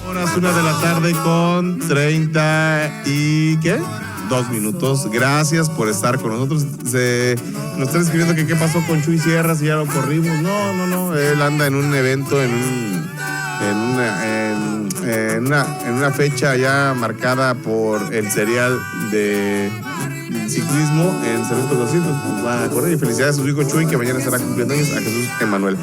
Horas 1 de la tarde con 30 y ¿qué? 2 minutos. Gracias por estar con nosotros. Nos están escribiendo que qué pasó con Chuy Sierra, si ya lo corrimos. No. Él anda en un evento, en una fecha ya marcada por el serial de ciclismo en San Luis Potosí. Pues va a correr y felicidades a su hijo Chuy, que mañana estará cumpliendo años, a Jesús Emanuel.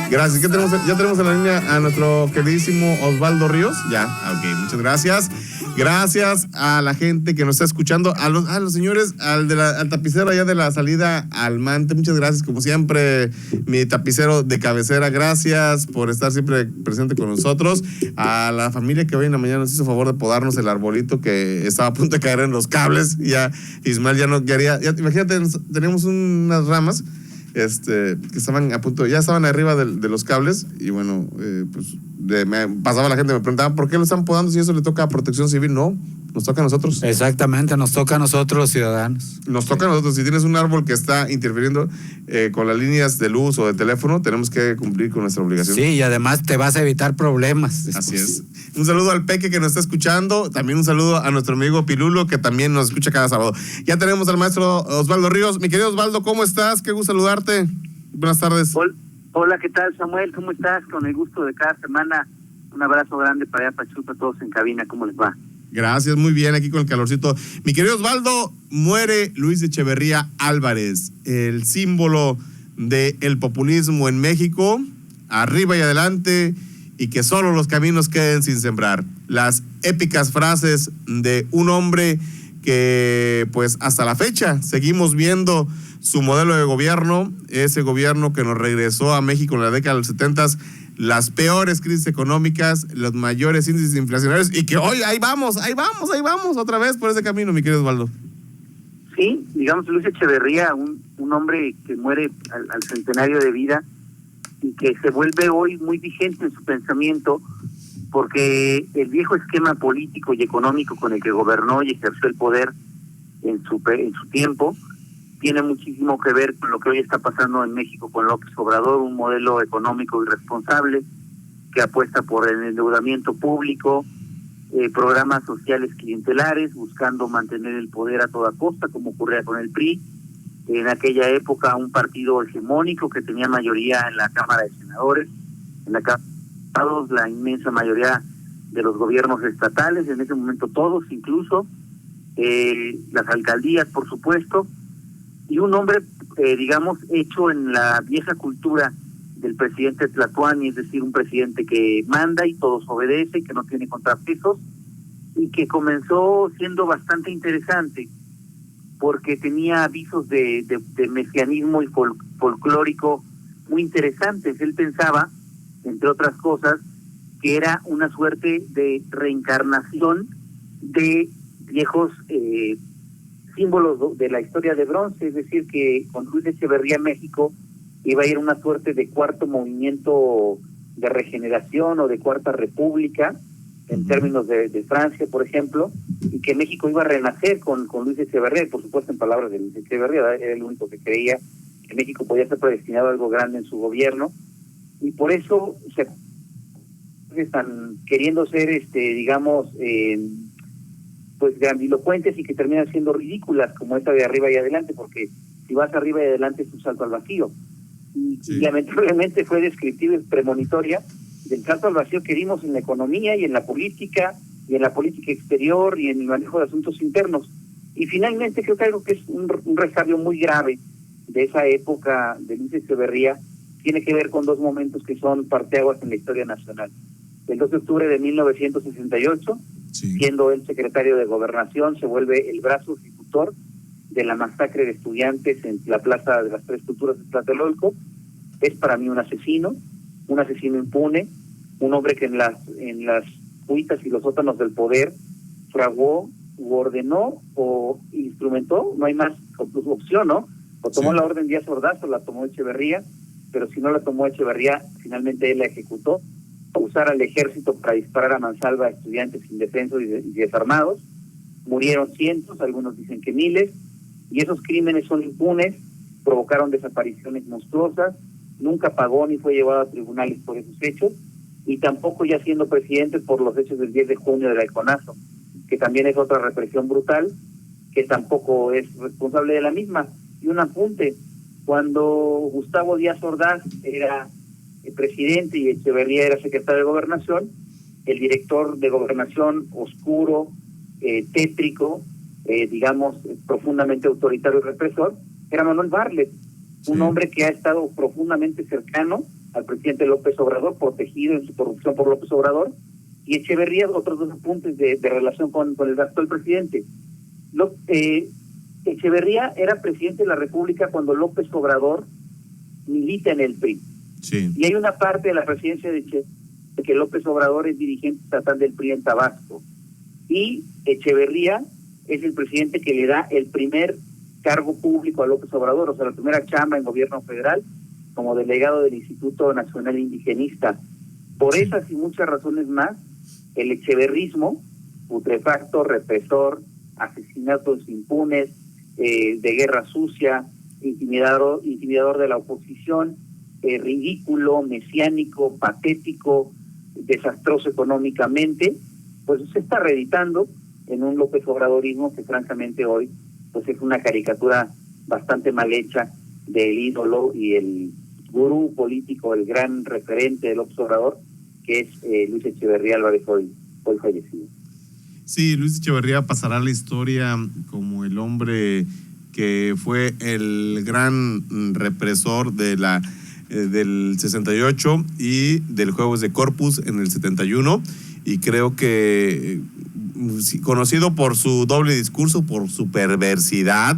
Gracias. ¿Qué tenemos? Ya tenemos en la línea a nuestro queridísimo Osvaldo Ríos. Ya, ok, muchas gracias. Gracias a la gente que nos está escuchando, a los señores, al tapicero allá de la salida al Mante. Muchas gracias, como siempre, mi tapicero de cabecera. Gracias por estar siempre presente con nosotros. A la familia que hoy en la mañana nos hizo favor de podarnos el arbolito que estaba a punto de caer en los cables. Ya Ismael ya no quería. Imagínate, teníamos unas ramas que estaban a punto, ya estaban arriba de los cables, y bueno, pasaba la gente, me preguntaban ¿por qué lo están podando si eso le toca a Protección Civil? No, nos toca a nosotros. Exactamente, nos toca a nosotros los ciudadanos. Nos toca a nosotros. Si tienes un árbol que está interfiriendo con las líneas de luz o de teléfono, tenemos que cumplir con nuestra obligación. Sí, y además te vas a evitar problemas después. Así es. Un saludo al Peque que nos está escuchando, también un saludo a nuestro amigo Pilulo, que también nos escucha cada sábado. Ya tenemos al maestro Osvaldo Ríos. Mi querido Osvaldo, ¿cómo estás? Qué gusto saludarte. Buenas tardes. Hola, ¿qué tal, Samuel? ¿Cómo estás? Con el gusto de cada semana. Un abrazo grande para allá, Pachuca, a todos en cabina. ¿Cómo les va? Gracias, muy bien, aquí con el calorcito. Mi querido Osvaldo, muere Luis Echeverría Álvarez, el símbolo del populismo en México, arriba y adelante, y que solo los caminos queden sin sembrar. Las épicas frases de un hombre que, pues, hasta la fecha seguimos viendo su modelo de gobierno, ese gobierno que nos regresó a México en la década de los 70s, las peores crisis económicas, los mayores índices inflacionarios, y que hoy ahí vamos otra vez por ese camino, mi querido Osvaldo. Sí, digamos, Luis Echeverría, un hombre que muere al centenario de vida y que se vuelve hoy muy vigente en su pensamiento, porque el viejo esquema político y económico con el que gobernó y ejerció el poder en su tiempo tiene muchísimo que ver con lo que hoy está pasando en México con López Obrador, un modelo económico irresponsable que apuesta por el endeudamiento público, programas sociales clientelares, buscando mantener el poder a toda costa, como ocurría con el PRI. En aquella época, un partido hegemónico que tenía mayoría en la Cámara de Senadores, en la Cámara de Diputados, la inmensa mayoría de los gobiernos estatales, en ese momento todos, incluso las alcaldías, por supuesto, y un hombre, digamos, hecho en la vieja cultura del presidente Tlatuani, es decir, un presidente que manda y todos obedecen, que no tiene contrapesos, y que comenzó siendo bastante interesante porque tenía avisos de mesianismo y folclórico muy interesantes. Él pensaba, entre otras cosas, que era una suerte de reencarnación de viejos símbolos de la historia de bronce, es decir, que con Luis Echeverría México iba a ir una suerte de cuarto movimiento de regeneración o de cuarta república, en términos de Francia, por ejemplo, y que México iba a renacer con Luis Echeverría, por supuesto en palabras de Luis Echeverría, era el único que creía que México podía ser predestinado a algo grande en su gobierno, y por eso están queriendo ser, digamos, pues grandilocuentes y que terminan siendo ridículas, como esta de arriba y adelante, porque si vas arriba y adelante es un salto al vacío. Y lamentablemente fue descriptiva y premonitoria del salto al vacío que dimos en la economía y en la política exterior y en el manejo de asuntos internos. Y finalmente creo que algo que es un resabio muy grave de esa época de Luis Echeverría tiene que ver con dos momentos que son parteaguas en la historia nacional. El 2 de octubre de 1968, siendo él secretario de Gobernación, se vuelve el brazo ejecutor de la masacre de estudiantes en la Plaza de las Tres Culturas de Tlatelolco. Es para mí un asesino impune, un hombre que en las cuitas y los sótanos del poder fraguó u ordenó o instrumentó, no hay más opción, ¿no? O tomó la orden Díaz Ordaz o la tomó Echeverría, pero si no la tomó Echeverría, finalmente él la ejecutó. Usar al ejército para disparar a mansalva a estudiantes indefensos y desarmados. Murieron cientos, algunos dicen que miles, y esos crímenes son impunes, provocaron desapariciones monstruosas, nunca pagó ni fue llevado a tribunales por esos hechos, y tampoco ya siendo presidente por los hechos del 10 de junio del halconazo, que también es otra represión brutal, que tampoco es responsable de la misma. Y un apunte, cuando Gustavo Díaz Ordaz era el presidente y Echeverría era secretario de Gobernación, el director de Gobernación oscuro, tétrico, digamos, profundamente autoritario y represor, era Manuel Bartlett, un hombre que ha estado profundamente cercano al presidente López Obrador, protegido en su corrupción por López Obrador, y Echeverría, otros dos apuntes de relación con el actual presidente. Echeverría era presidente de la República cuando López Obrador milita en el PRI. Sí. Y hay una parte de la presidencia de que López Obrador es dirigente estatal del PRI en Tabasco. Y Echeverría es el presidente que le da el primer cargo público a López Obrador, o sea, la primera chamba en gobierno federal como delegado del Instituto Nacional Indigenista. Por esas y muchas razones más, el echeverrismo, putrefacto, represor, asesinatos impunes, de guerra sucia, intimidador de la oposición, ridículo, mesiánico, patético, desastroso económicamente, pues se está reeditando en un López Obradorismo que francamente hoy pues es una caricatura bastante mal hecha del ídolo y el gurú político, el gran referente del López Obrador, que es Luis Echeverría Álvarez, hoy fallecido. Sí, Luis Echeverría pasará a la historia como el hombre que fue el gran represor de del 68 y del Juegos de Corpus en el 71, y creo que conocido por su doble discurso, por su perversidad,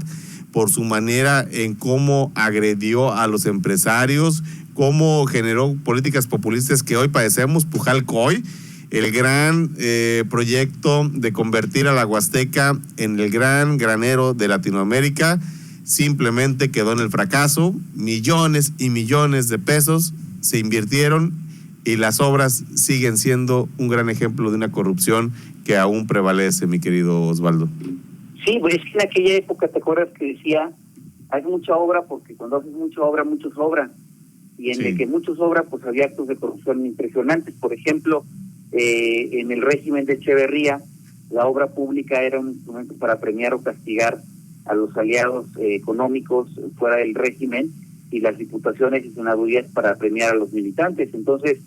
por su manera en cómo agredió a los empresarios, cómo generó políticas populistas que hoy padecemos, Pujalcoy, el gran proyecto de convertir a la Huasteca en el gran granero de Latinoamérica, simplemente quedó en el fracaso. Millones y millones de pesos se invirtieron y las obras siguen siendo un gran ejemplo de una corrupción que aún prevalece, mi querido Osvaldo. Sí, pues es que en aquella época, ¿te acuerdas que decía, hay mucha obra porque cuando haces mucha obra, muchos sobran? Y en el que muchos sobran, pues había actos de corrupción impresionantes. Por ejemplo, en el régimen de Echeverría, la obra pública era un instrumento para premiar o castigar a los aliados económicos fuera del régimen, y las diputaciones y senadurías para premiar a los militantes. Entonces,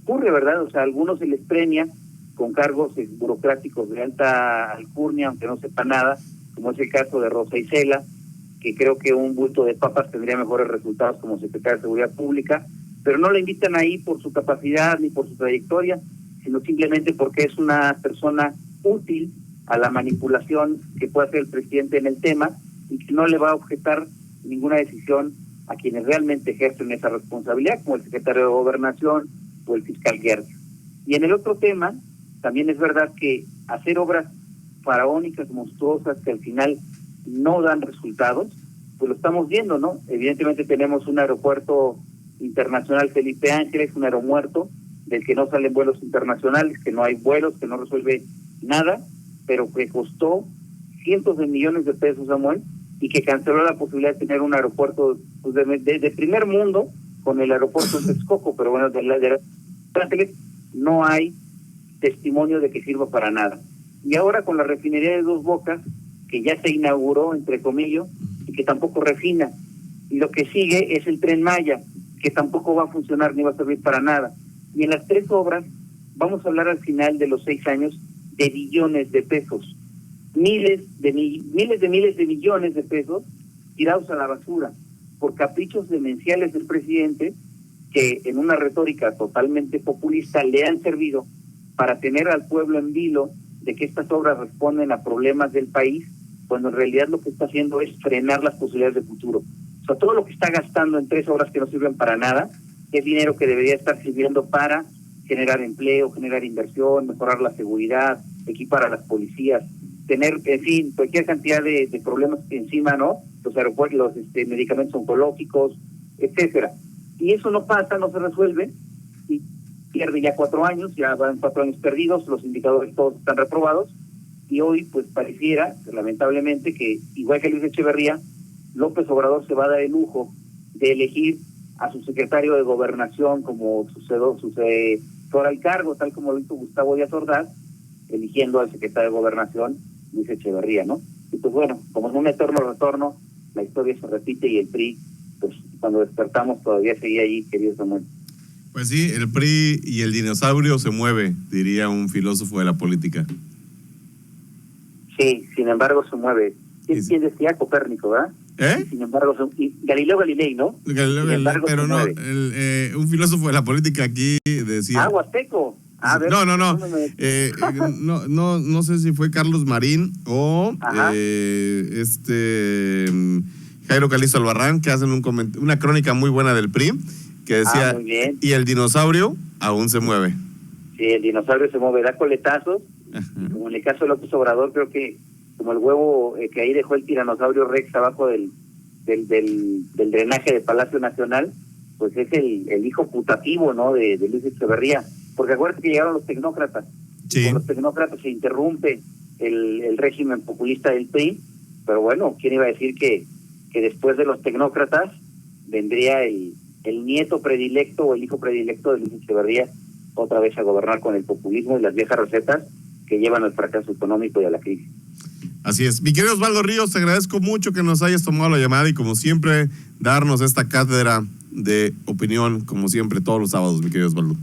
ocurre, ¿verdad? O sea, a algunos se les premia con cargos burocráticos de alta alcurnia, aunque no sepa nada, como es el caso de Rosa Isela, que creo que un bulto de papas tendría mejores resultados como secretaria de Seguridad Pública, pero no la invitan ahí por su capacidad ni por su trayectoria, sino simplemente porque es una persona útil a la manipulación que puede hacer el presidente en el tema y que no le va a objetar ninguna decisión a quienes realmente ejercen esa responsabilidad, como el secretario de Gobernación o el fiscal Gertz. Y en el otro tema, también es verdad que hacer obras faraónicas, monstruosas, que al final no dan resultados, pues lo estamos viendo, ¿no? Evidentemente tenemos un aeropuerto internacional Felipe Ángeles, un aeromuerto del que no salen vuelos internacionales, que no hay vuelos, que no resuelve nada, pero que costó cientos de millones de pesos, Samuel, y que canceló la posibilidad de tener un aeropuerto pues, de primer mundo con el aeropuerto de Texcoco, pero bueno, de no hay testimonio de que sirva para nada. Y ahora con la refinería de Dos Bocas, que ya se inauguró, entre comillas, y que tampoco refina, y lo que sigue es el Tren Maya, que tampoco va a funcionar ni va a servir para nada. Y en las tres obras vamos a hablar al final de los 6 años de billones de pesos, miles de millones de pesos tirados a la basura por caprichos demenciales del presidente, que en una retórica totalmente populista le han servido para tener al pueblo en vilo de que estas obras responden a problemas del país, cuando en realidad lo que está haciendo es frenar las posibilidades de futuro. O sea, todo lo que está gastando en 3 obras que no sirven para nada es dinero que debería estar sirviendo para generar empleo, generar inversión, mejorar la seguridad, equipar a las policías, tener, en fin, cualquier cantidad de problemas encima, ¿no? Los aeropuertos, los medicamentos oncológicos, etcétera. Y eso no pasa, no se resuelve, y pierde ya 4 años, ya van 4 años perdidos, los indicadores todos están reprobados, y hoy pues pareciera, lamentablemente, que igual que Luis Echeverría, López Obrador se va a dar el lujo de elegir a su secretario de Gobernación como sucesor al cargo, tal como lo hizo Gustavo Díaz Ordaz, eligiendo al secretario de Gobernación, Luis Echeverría, ¿no? Y pues bueno, como en un eterno retorno, la historia se repite y el PRI, pues cuando despertamos todavía seguía allí, querido Samuel. Pues sí, el PRI y el dinosaurio se mueve, diría un filósofo de la política. Sí, sin embargo se mueve. ¿Quién decía? Copérnico, ¿verdad? Sin embargo, Galileo Galilei, ¿no? Pero no, un filósofo de la política aquí decía... Huasteco. No sé si fue Carlos Marín o Jairo Calixto Albarrán, que hacen una crónica muy buena del PRI, que decía, y el dinosaurio aún se mueve. Sí, el dinosaurio se mueve, da coletazos, como en el caso de López Obrador, creo que como el huevo que ahí dejó el tiranosaurio Rex abajo del drenaje del Palacio Nacional, pues es el hijo putativo, ¿no?, de Luis Echeverría. Porque acuérdate que llegaron los tecnócratas. Sí. Con los tecnócratas se interrumpe el régimen populista del PRI, pero bueno, ¿quién iba a decir que después de los tecnócratas vendría el nieto predilecto o el hijo predilecto de Luis Echeverría otra vez a gobernar con el populismo y las viejas recetas que llevan al fracaso económico y a la crisis? Así es. Mi querido Osvaldo Ríos, te agradezco mucho que nos hayas tomado la llamada y como siempre darnos esta cátedra de opinión, como siempre, todos los sábados, mi querido Osvaldo.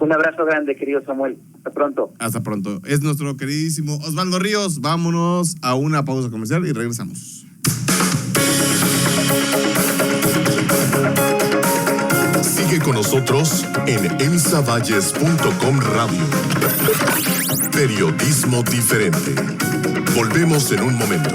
Un abrazo grande, querido Samuel. Hasta pronto. Hasta pronto. Es nuestro queridísimo Osvaldo Ríos. Vámonos a una pausa comercial y regresamos. Sigue con nosotros en elsavalles.com Radio. Periodismo diferente. Volvemos en un momento.